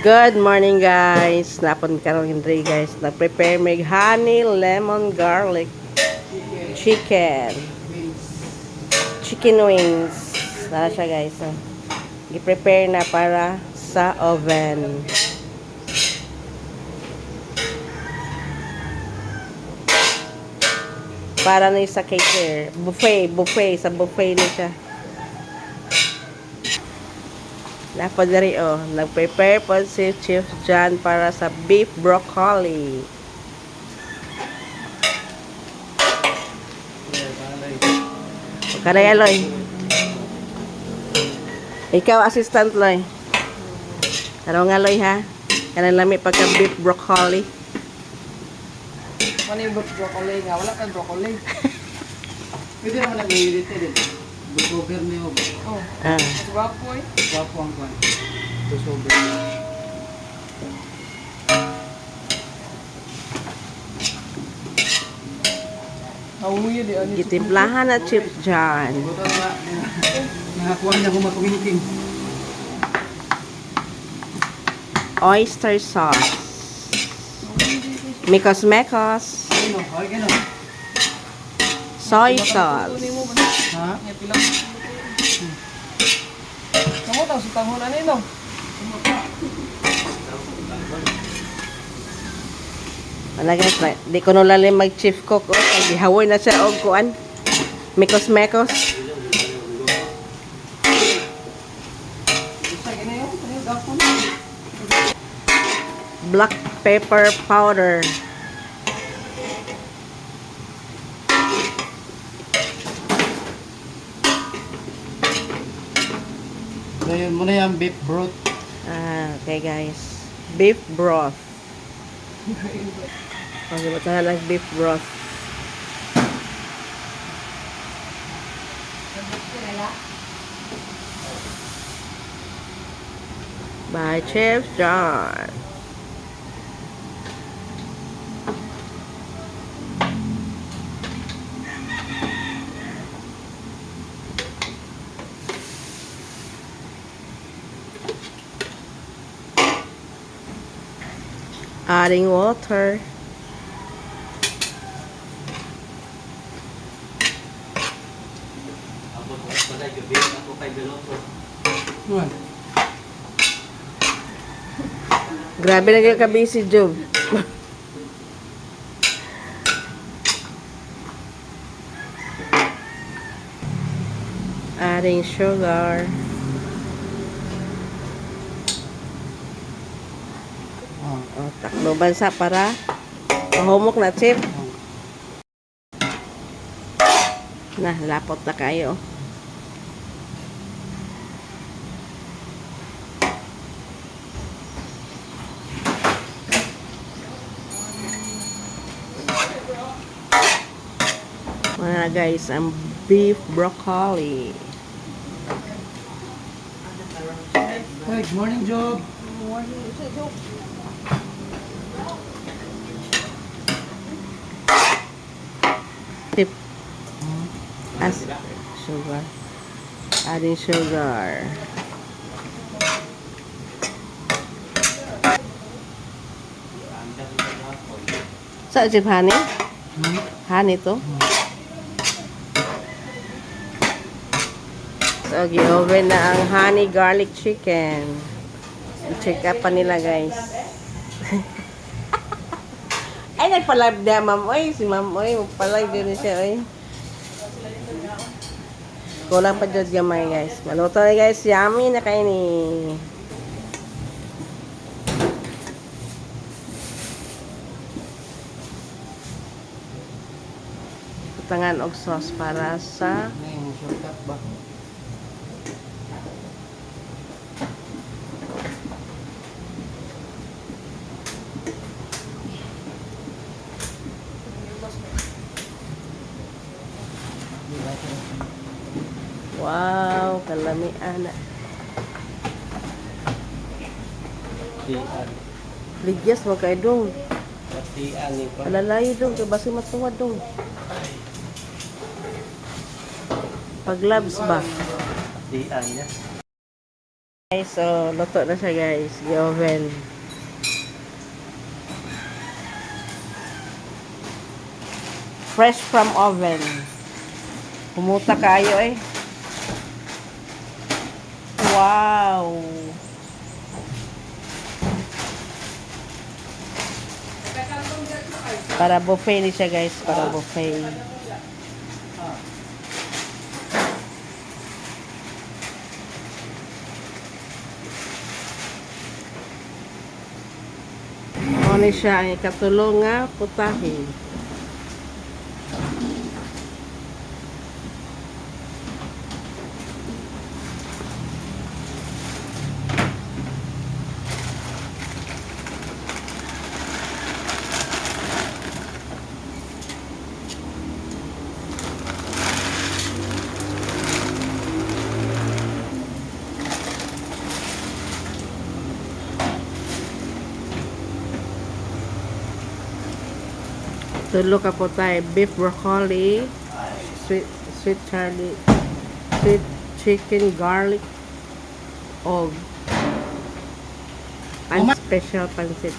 Good morning guys. Napon karon Dre guys. Nag-prepare mig honey lemon garlic chicken. Chicken wings. Nara siya guys. I-prepare na para sa oven. Para na sa cater. Buffet. Sa buffet na siya. Napon diri oh. Nag-prepare po si Chef John para sa beef broccoli. Kanay Aloy. Ikaw assistant Loy. Ano nga Loy ha? Kanang lami pagka beef broccoli. Ano yung broccoli nga? Wala kang broccoli. Pwede naman nag-ilit din. Busober niyo. Oh. Mas gwapo eh. Gwapo ang kwan. Busober niyo. Nauyo di ano. Gitimplahan na Chef John. Buto na. Nakakuha niya kung makumiting. Oyster sauce. Mekos. Ano? Okay ka no? Soy sauce. Ha? Kamu tahu sa tahun ano no? Wala guys, di ko nulalim mag-chief cook. Oh, gihawoy na siya og kuan. Mekos. Black pepper powder. Ngayon muna yung beef broth. Okay guys. Beef broth. Okay, matahan lang beef broth. By Chef John. Adding water. Grabe na kayo kabisi, Job. Adding sugar. Oh, taklo bansa para mahumok na chip. Nah, lapot na kayo. Mga guys, ang beef broccoli. Hey, good morning, Job. Tip. As sugar. Adding sugar. Sa chip honey? Honey to? So, gi-oven na ang honey garlic chicken. I-check up pa nila, guys. Ay, nagpa-live na, ma'am. Oy, si ma'am, oy. Magpa-live din siya, oy. Kulang pa dyan gamay, guys. Maluto na, guys. Yummy na kayo ni. Tangan og sauce para sa Ngayon, shortcut ba? wow, kalamian. Tian. Ligyas mo kay dong. Tian ni pa. Alalayo dong, kay basi matuwad dong. Pag gloves ba? Tian niya. Guys, so luto na siya guys. I-oven. Fresh from oven. Pumuta kayo eh. Wow! Para buffet ni siya guys. Para buffet. Ano siya ay katulong nga putahe. Tulo ka po tayo, beef broccoli, sweet chili, sweet chicken garlic, og special pansit.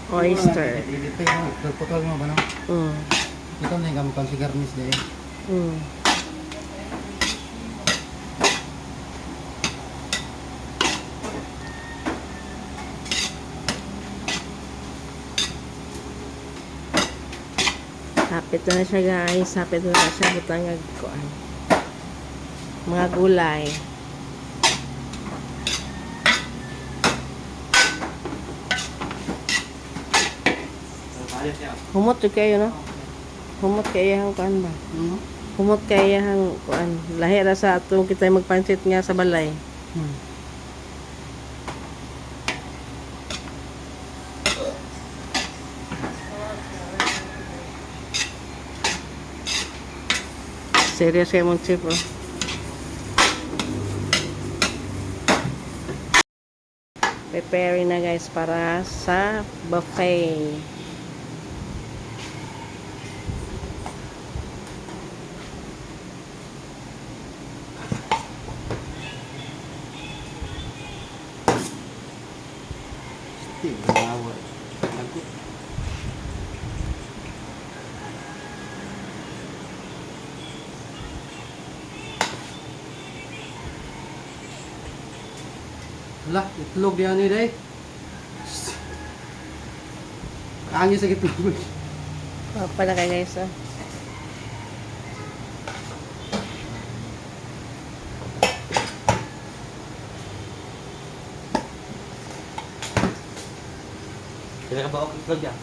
Oyster. Putol mo ba no? Ito na yung gamukang si garnish dahil. Sapit na siya guys. Sapit na siya. Butang kuan. Mga gulay. Humot kayo no? Humot kayo ang kuan ba? Humot kayo ang kuan. Lahi ra sa atong kita magpansit nga sa balay. Serious kayo mong chip, oh. Preparing na guys para sa buffet. Lah, itlog diyan ni day. Kaanyo sa itlog. Pala kayo guys, oh. Kaya ka ba ako itlog yan?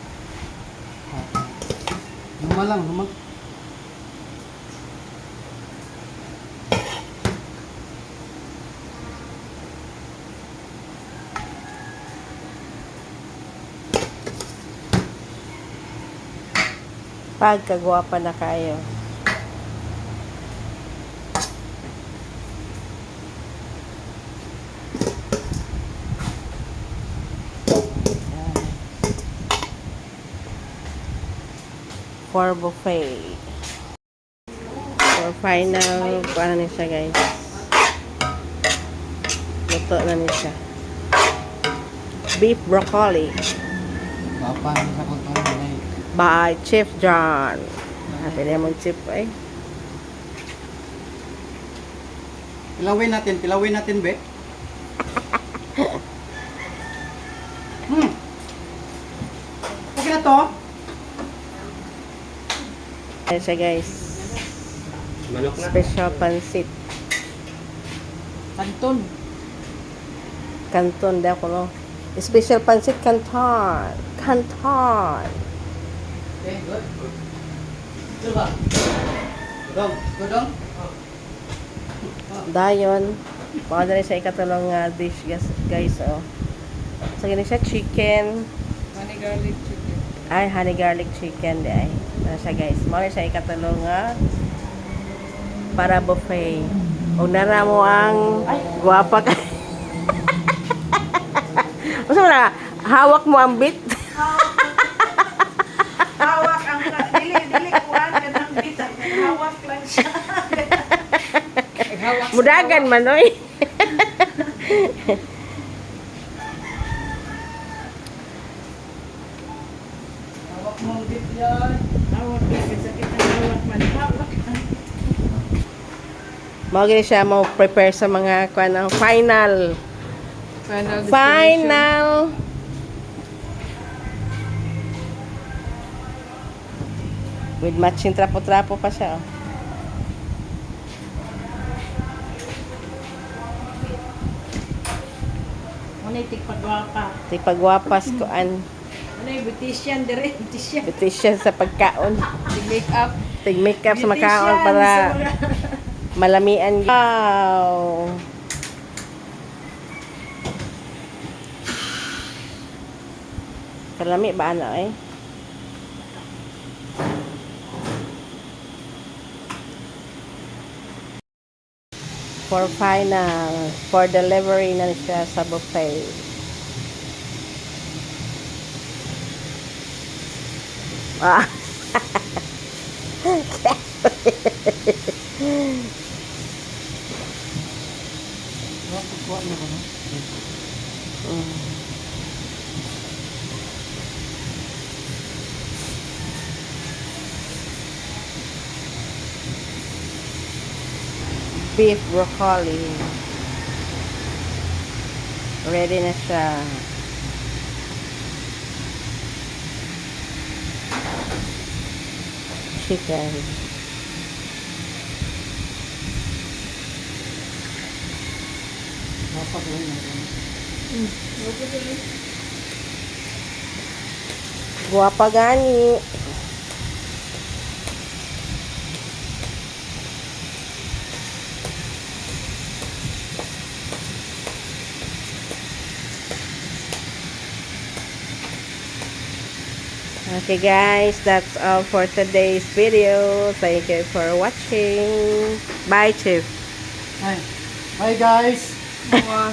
Lumang lang, lumang. Pagkagwapa na kayo. For buffet. For final, paano na siya guys? Luto na niya siya. Beef broccoli. Papan sa kultura na By Chef John. Pwede mong chip eh. Pilawin natin, be. Okay na to? Ayan siya guys. Manok na. Special pansit. Kanton. Canton daw ko no. Special pansit canton. Canton. Okay, good. Diba? Gudong. Dayon. Mga na rin sa ikatulong dish guys. Oh. So, ganun siya chicken. Honey garlic chicken. Ay, honey garlic chicken. Di ay. Ano siya guys. Mga na siya ikatulong para buffet. Huwag na mo ang guwapa ka. Masa mo na, hawak mo ang bit. siya. Naghawak sa Mudagan man, oy. Hawak mo ang bit yan. hawak. Sakit ang hawak man. Hawak. Mao siya mo prepare sa mga kuan ng final. Final. With matching trapo-trapo pa siya. Oh. Ano yung tigpagwapa? Di pagwapas kuan. Ano yung beautician? Dire, beautician. Beautician sa pagkaon. Tig-make up. Tig makeup sa makaon para malamian. Wow. Kalami ba ano eh? For final, for delivery na siya sa buffet. Ah. Kuha na ba, no? Beef broccoli. Ready na siya. Chicken. Dapat lang na. Guwapa gani. Okay guys, that's all for today's video. Thank you for watching. Bye, Chief. Hi. Hi guys. Wow.